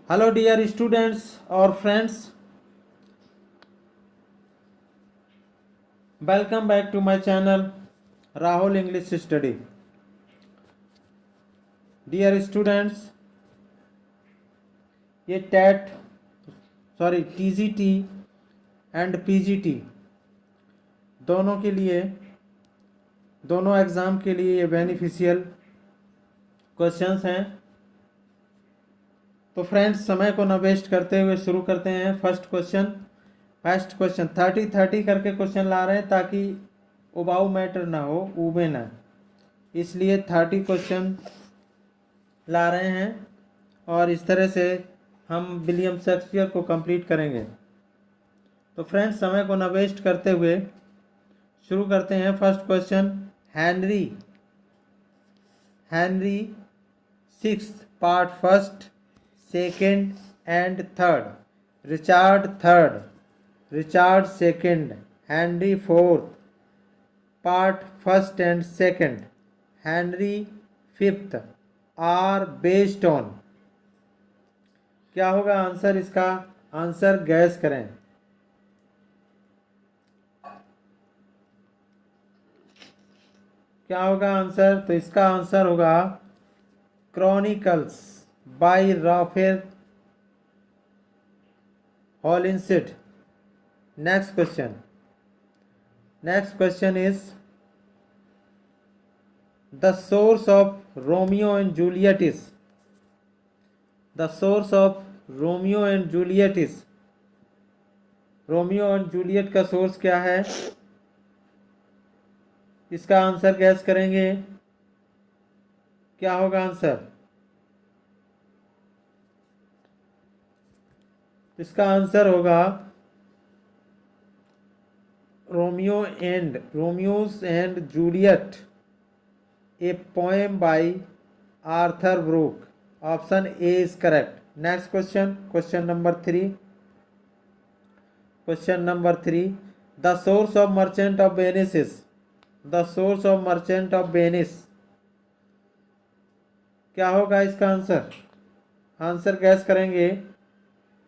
Hello, dear students or friends. Welcome back to my channel, Rahul English Study. Dear students, ये TET TGT and PGT दोनों के लिए दोनों exam के लिए ये बेनिफिशियल क्वेश्चंस हैं। तो फ्रेंड्स, समय को न वेस्ट करते हुए शुरू करते हैं। फर्स्ट क्वेश्चन 30 करके क्वेश्चन ला रहे हैं ताकि उबाऊ मैटर ना हो, उबे ना, इसलिए 30 क्वेश्चन ला रहे हैं और इस तरह से हम विलियम शेक्सपियर को कंप्लीट करेंगे। तो फ्रेंड्स, समय को न वेस्ट करते हुए शुरू करते हैं। First question, Henry sixth part first, second and third, Richard third, Richard second, Henry fourth part first and second, Henry fifth are based on. क्या होगा आंसर? इसका आंसर गैस करें। क्या होगा आंसर? तो इसका आंसर होगा chronicles by Raphael Holinshed. Next question is the source of Romeo and Juliet is. The source of Romeo and Juliet is. Romeo and Juliet का सोर्स क्या है? इसका आंसर गैस करेंगे। क्या होगा आंसर? इसका आंसर होगा Romeus and Juliet, a poem by Arthur Brooke. Option A is correct. Next question number three, the source of merchant of Venice is. The source of merchant of Venice. क्या होगा इसका answer? Answer guess करेंगे।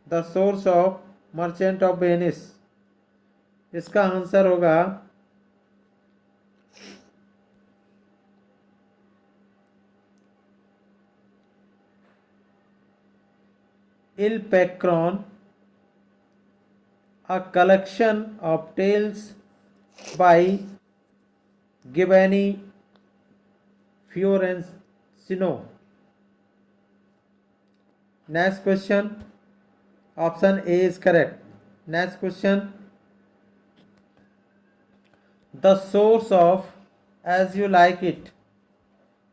The source of merchant of Venice, इसका answer होगा Il पैक्रॉन, a collection of tales by Giovanni Fiorenzo. Next question, option A is correct. Next question, the source of as you like it.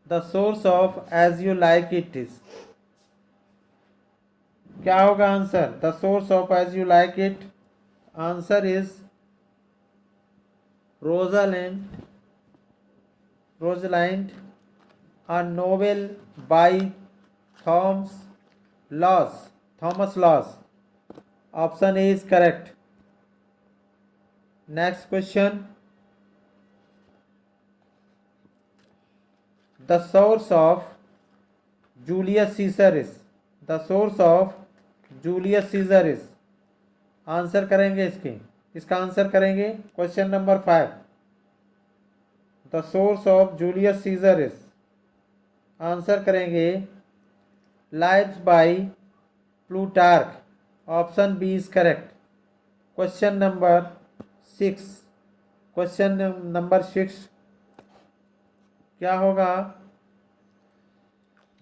The source of as you like it is. क्या होगा answer? The source of as you like it, answer is Rosalynde, a novel by Thomas Lodge. Option A is correct. Next question, the source of Julius Caesar is. The source of Julius Caesar is. Answer करेंगे इसका answer करेंगे। Question number 5, the source of Julius Caesar is. Answer करेंगे lives by Plutarch. Option B is correct. Question number 6 क्या होगा?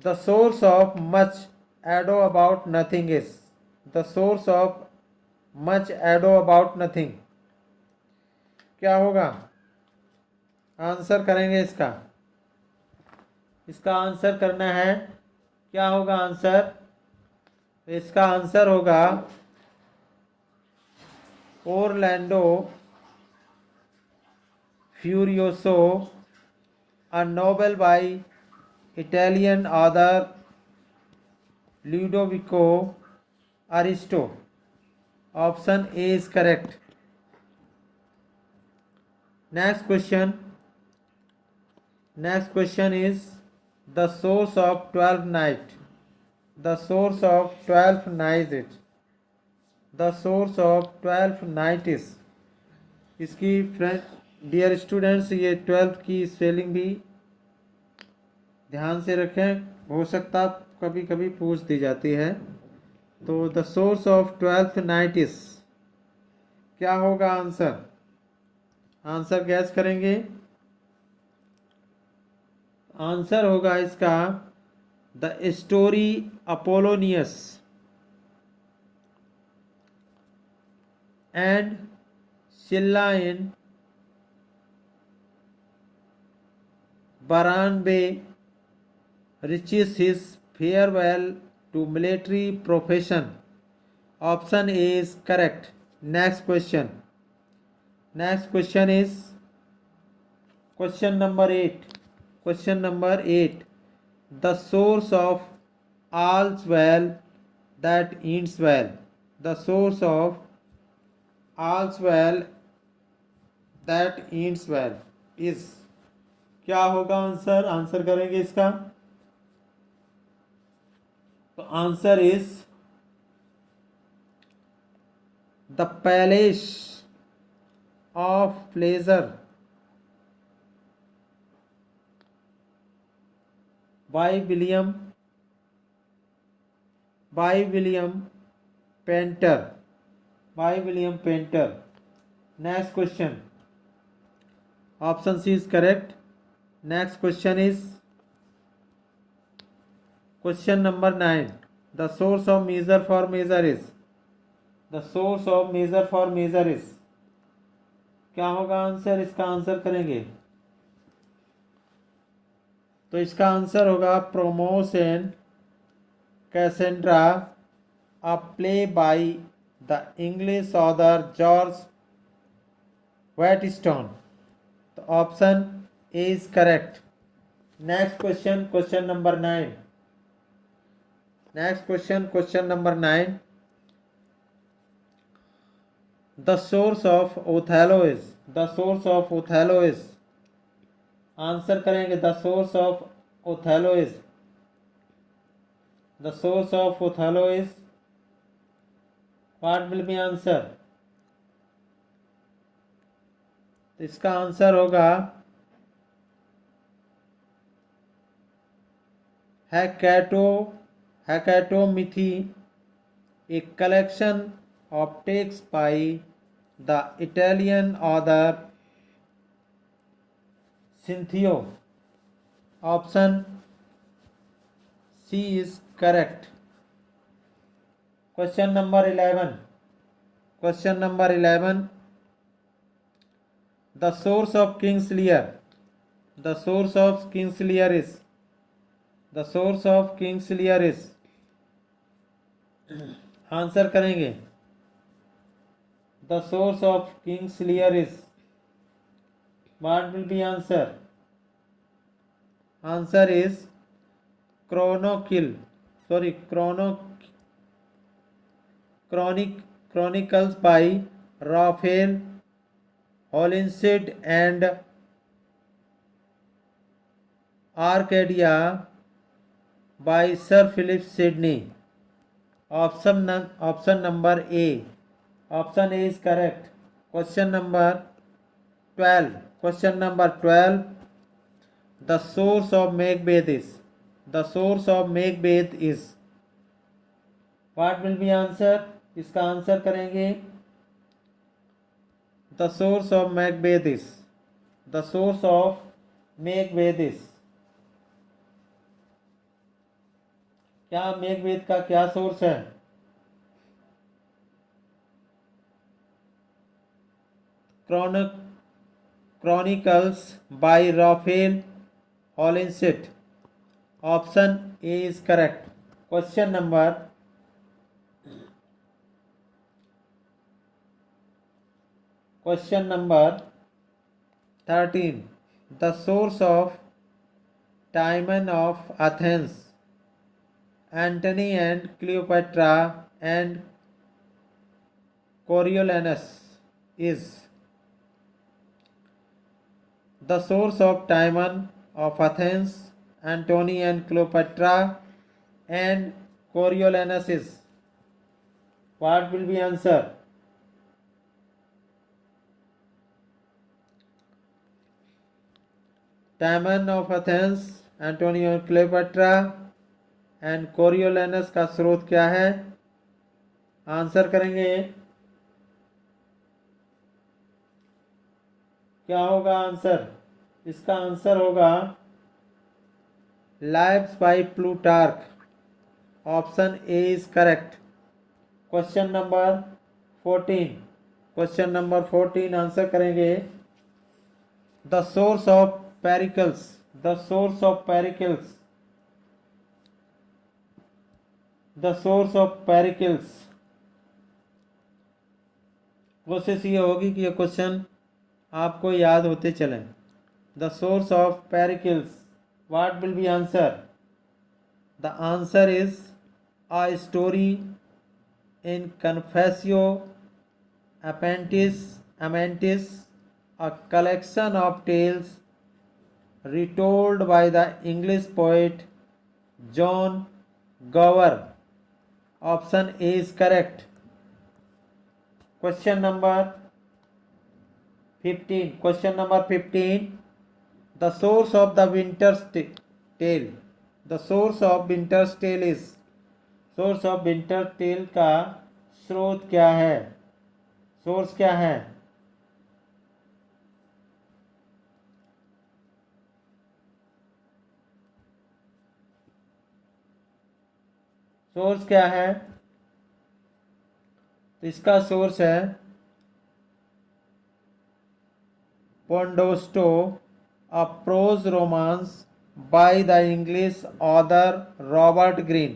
The source of much ado about nothing is. The source of much ado about nothing. क्या होगा? Answer करेंगे इसका answer करना है। क्या होगा आंसर? इसका आंसर होगा Orlando Furioso, a novel by Italian author Ludovico Aristo. Option A is correct. Next question is the source of 12th night. The source of 12th night is. The source of 12th night is. इसकी friend dear students, ये 12th की spelling भी ध्यान से रखें, हो सकता कभी कभी पूछ दी जाती है। तो the source of 12th night is, क्या होगा आंसर? आंसर गैस करेंगे। आंसर होगा इसका the story Apollonius and Silla in Baranbe reaches his farewell to military profession. Option A is correct. Next question. Next question is question number 8. Question number 8. The source of all's well that ends well. The source of all's well that ends well is, क्या होगा answer? Answer करेंगे इसका। तो answer is the palace of pleasure by William Painter. Next question, option C is correct. Next question is question number 9. The source of measure for measure is. The source of measure for measure is, क्या होगा answer? इसका answer करेंगे। तो इसका answer होगा promos and Cassandra, a play by the English author George Wheatstone. तो option A is correct. Next question, question number 9. Next question, question number 9. The source of Othello is. The source of Othello is. Answer करेंगे। The source of Othello is. The source of Othello is. What will be answer? इसका answer होगा Hecatomithy, a collection of texts by the Italian author Cinthio. Option C is correct. Question number 11. Question number 11. The source of King's Lear. The source of King's Lear is. The source of King's Lear is. Answer करेंगे। The source of King's Lear is. What will be answer? Answer is Chronicles by Raphael Holinshed and Arcadia by Sir Philip Sidney. Option number A. Option A is correct. Question number 12. Question number 12. The source of Macbeth is. The source of Macbeth is. What will be answer? इसका answer करेंगे। The source of Macbeth is. The source of Macbeth is. क्या Macbeth का क्या source है? Chronicles by Raphael Holinshed. Option A is correct. Question number 13. The source of Timon of Athens, Antony and Cleopatra and Coriolanus is. The source of Timon of Athens, Antony and Cleopatra and Coriolanus? What will be answer? Timon of Athens, Antonio Cleopatra and Coriolanus का स्रोत क्या है? Answer करेंगे, क्या होगा answer? इसका answer होगा lives by Plutarch. Option A is correct. Question number 14, question number 14 answer करेंगे, the source of Pericles, the source of Pericles, the source of Pericles. कोशिश ये होगी कि ये क्वेश्चन आपको याद होते चलें। The source of Pericles, what will be answer? The answer is a story in Confessio Amantis, a collection of tales retold by the English poet John Gower. Option A is correct. Question number 15. Question number 15. The source of the Winter's Tale. The source of Winter's Tale is. Source of Winter's Tale का स्रोत क्या है? Source क्या है? Source क्या है? तो इसका सोर्स है Pandosto, a prose romance by the English author Robert Greene.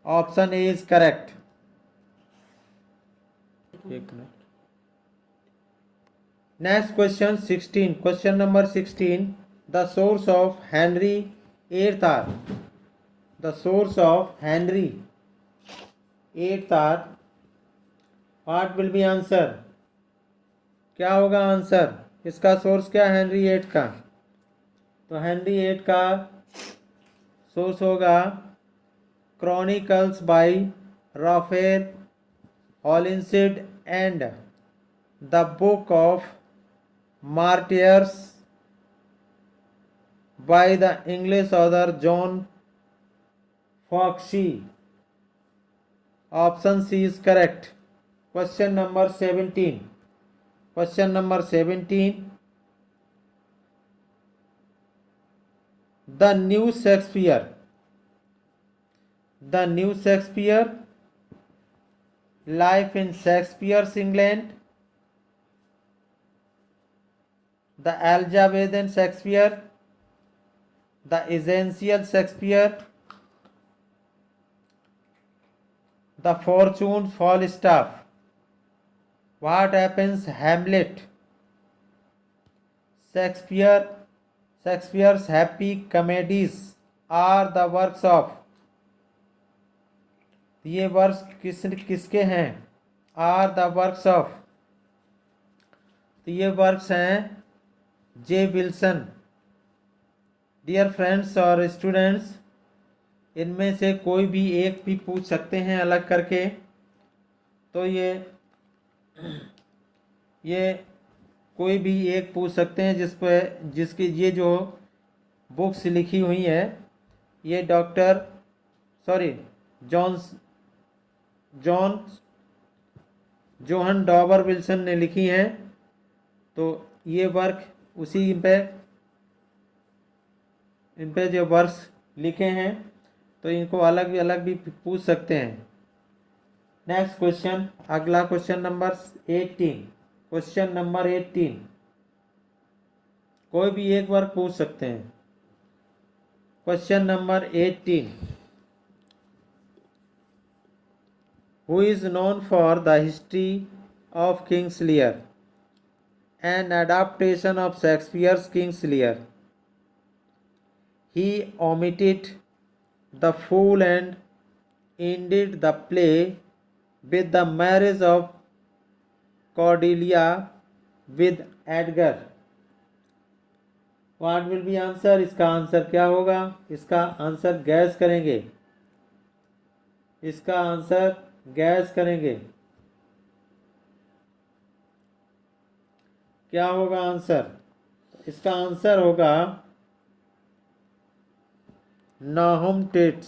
Option A is correct. एक minute. Next question 16, question number 16, the source of Henry eighth are. The source of Henry eighth are, what will be answer? क्या होगा answer? इसका source क्या है Henry eight का? तो Henry eight का source होगा chronicles by Raphael Holinshed and the book of martyrs by the English author John Foxe. Option C is correct. Question number 17, question number 17, the new Shakespeare, the new Shakespeare, life in Shakespeare's England, the Elizabethan Shakespeare, the essential Shakespeare, the fortune Falstaff, what happens Hamlet, Shakespeare's happy comedies are the works of. ये works किसके हैं? Are the works of, तो ये works हैं जे Wilson. Dear friends और students, इनमें से कोई भी एक भी पूछ सकते हैं अलग करके। तो ये कोई भी एक पूछ सकते हैं जिसकी ये जो बुक्स लिखी हुई है ये जोहन डॉबर विल्सन ने लिखी हैं। तो ये वर्क उसी इन पे जो वर्क्स लिखे हैं तो इनको अलग अलग भी पूछ सकते हैं। नेक्स्ट क्वेश्चन, अगला क्वेश्चन नंबर 18, क्वेश्चन नंबर 18, कोई भी एक वर्क पूछ सकते हैं। Question number 18, who is known for the history of kings Lear, an adaptation of Shakespeare's King's Lear. He omitted the fool and ended the play with the marriage of Cordelia with Edgar. What will be answer? इसका answer क्या होगा? इसका answer guess करेंगे। इसका answer guess करेंगे। क्या होगा answer? इसका आंसर होगा Nahum Tate.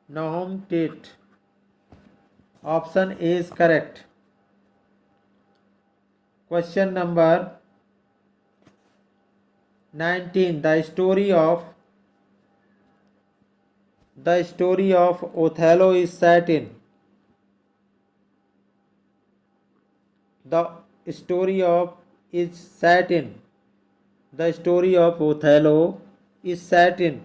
Nahum Tate. Option A is correct. Question number 19, the story of Othello is set in. The story of is set in. The story of Othello is set in.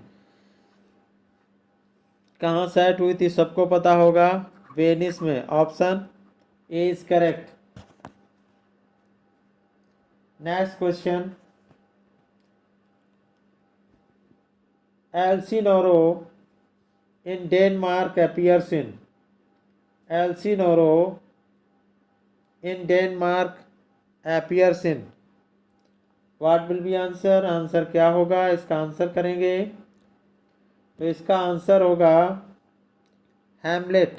कहाँ set हुई थी सबको पता होगा, Venice में। Option A is correct. Next question, Elsinore in Denmark appears in. Elsinore in Denmark appears in. What will be answer? Answer क्या होगा? इसका आंसर करेंगे तो इसका आंसर होगा Hamlet.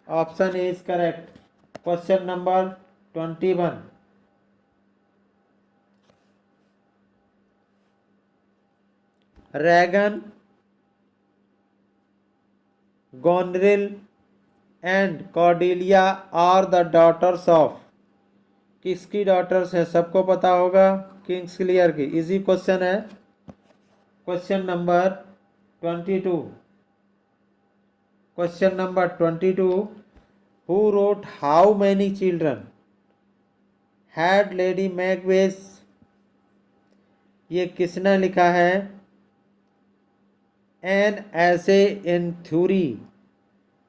Option A is correct. Question number 21, Regan, Goneril and Cordelia are the daughters of. किसकी daughters है? सबको पता होगा, किंग्स क्लियर की। इजी क्वेश्चन है। Question number 22, question number 22, who wrote how many children had Lady Macbeth. ये किसने लिखा है? An essay in theory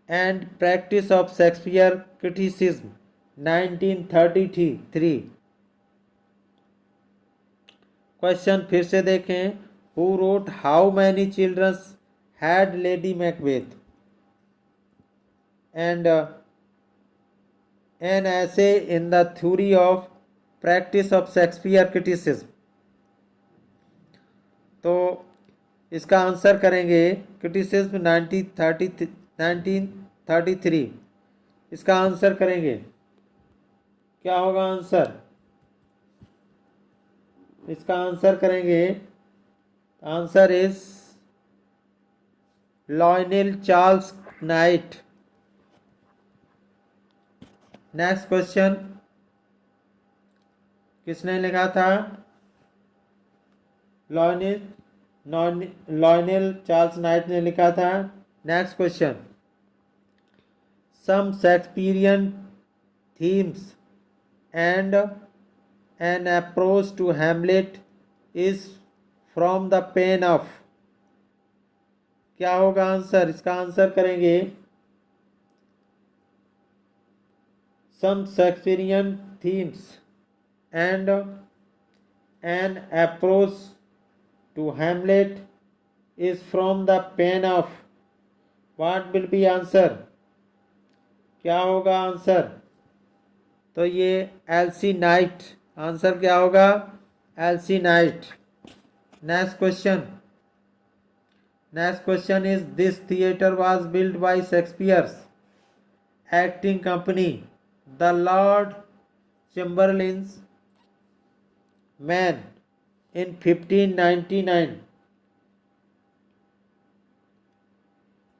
and practice of Shakespeare criticism 1933। Question फिर से देखें, who wrote how many childrens had Lady Macbeth and an essay in the theory of practice of Shakespeare criticism. तो इसका answer करेंगे क्रिटिसिज्म 1933। इसका answer करेंगे, क्या होगा आंसर? इसका आंसर करेंगे, answer is Lionel Charles Knight. Next question, किसने लिखा था? लॉयनेल चार्ल्स नाइट ने लिखा था। Next question, some Shakespearian themes and an approach to Hamlet is from the pen of. क्या होगा आंसर? इसका आंसर करेंगे, some Shakespearian themes and an approach to Hamlet is from the pen of. What will be answer? क्या होगा answer? तो ये LC night. Answer क्या होगा? L C Knight. Next question, next question is this theatre was build by Shakespeare's acting company the Lord Chamberlain's men in 1599.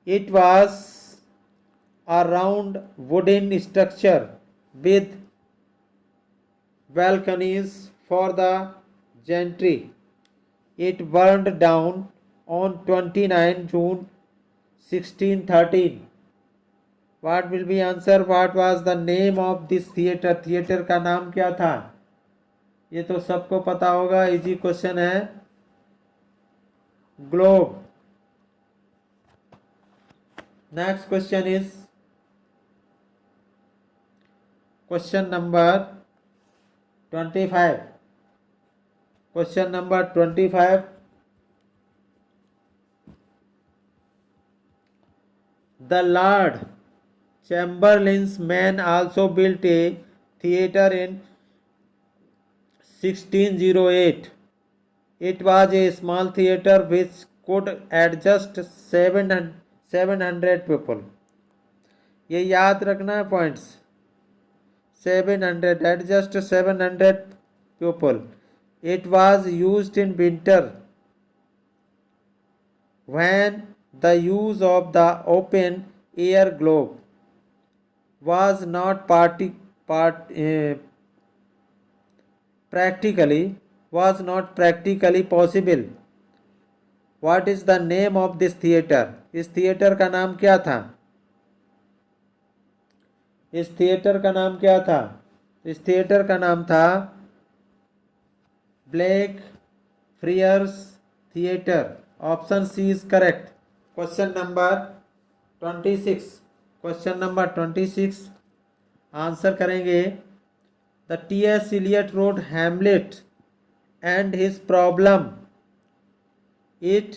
It was a round wooden structure with balconies for the gentry. It burned down on 29 June 1613. What will be answer? What was the name of this theater? Theatre का नाम क्या था? ये तो सबको पता होगा, easy question है, Globe. Next question is question number 25। Question number 25, the Lord Chamberlain's men also built a theatre in 1608. It was a small theatre which could adjust 700 people. ये याद रखना है points. 700 at just 700 people. It was used in winter when the use of the open air globe was not practically possible. What is the name of this theater? इस theatre का नाम क्या था? इस थिएटर का नाम क्या था? इस थिएटर का नाम था Blackfriars theatre. Option C is correct. Question number 26। Question number 26 answer करेंगे। The T.S. Eliot wrote Hamlet and his problem. It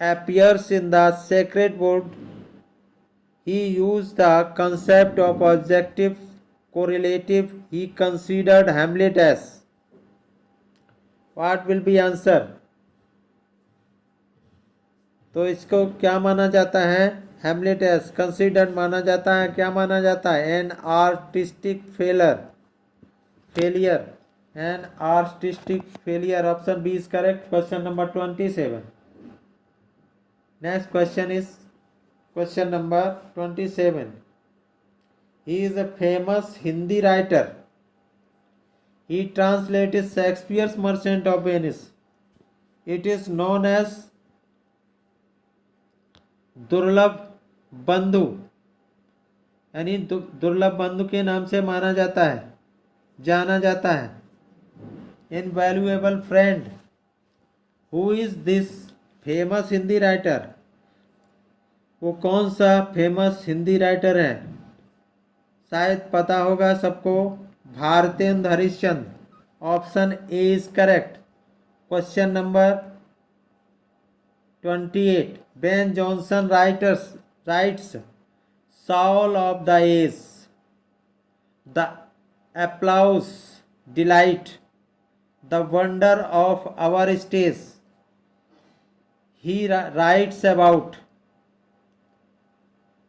appears in the Sacred Book. He used the concept of objective correlative. He considered Hamlet as. What will be answer? तो इसको क्या माना जाता है? Hamlet as considered माना जाता है। क्या माना जाता है? An artistic failure. An artistic failure. Option B is correct. Question number 27. Next question is question number 27. He is a famous Hindi writer. He translated Shakespeare's Merchant of Venice. It is known as दुर्लभ बंधु, यानी दुर्लभ बंधु के नाम से माना जाता है, जाना जाता है। Invaluable friend. Who is this famous Hindi writer? वो कौन सा फेमस हिंदी राइटर है? शायद पता होगा सबको। Bharatendra Harishchandra. Option A is correct. Question number 28. Ben Jonson writes Soul of the Age, the applause, delight, the wonder of our stage. He writes about.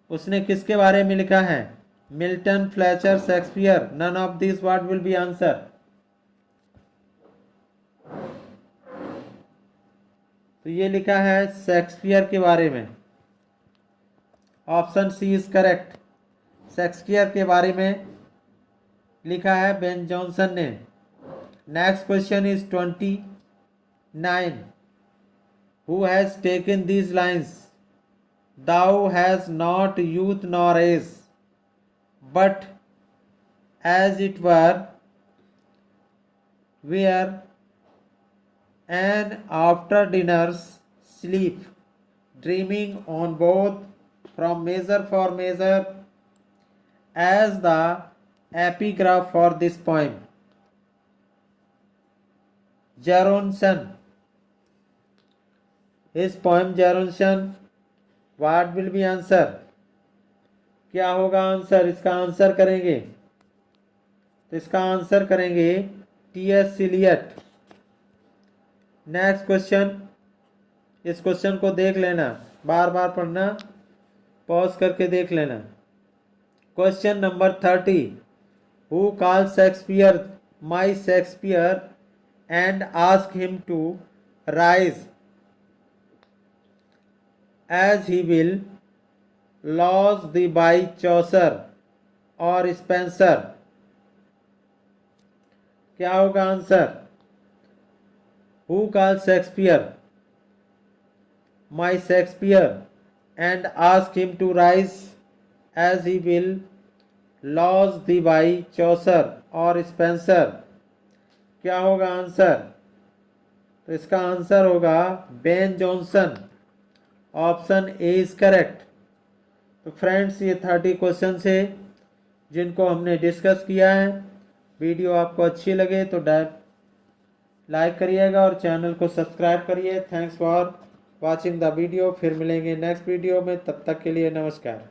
उसने किसके बारे में लिखा है? Milton, Fletcher, Shakespeare. None of this. What will be answer? तो ये लिखा है शेक्सपियर के बारे में। Option C is correct. Shakespeare के बारे में लिखा है बेन जॉनसन ने। Next question is 29. Who has taken these lines? Thou has not youth nor age, but as it were and after dinner's sleep, dreaming on both from measure for measure, as the epigraph for this poem. Jeronson. His poem Jeronson. What will be answer? क्या होगा answer? इसका answer करेंगे तो इसका answer करेंगे T.S. Eliot. Next question. इस question को देख लेना, बार बार पढ़ना, पॉज करके देख लेना। Question number 30. Who call Shakespeare my Shakespeare and ask him to rise as he will lose thee by Chaucer or Spenser? क्या होगा answer? Who calls Shakespeare my Shakespeare and ask him to rise as he will lose thee by Chaucer or Spenser? क्या होगा answer? तो इसका answer होगा Ben Jonson. Option A is correct. तो friends, ये 30 question है जिनको हमने डिस्कस किया है। वीडियो आपको अच्छी लगे तो लाइक करिएगा और चैनल को सब्सक्राइब करिए। Thanks for watching the video. फिर मिलेंगे नेक्स्ट वीडियो में, तब तक के लिए नमस्कार।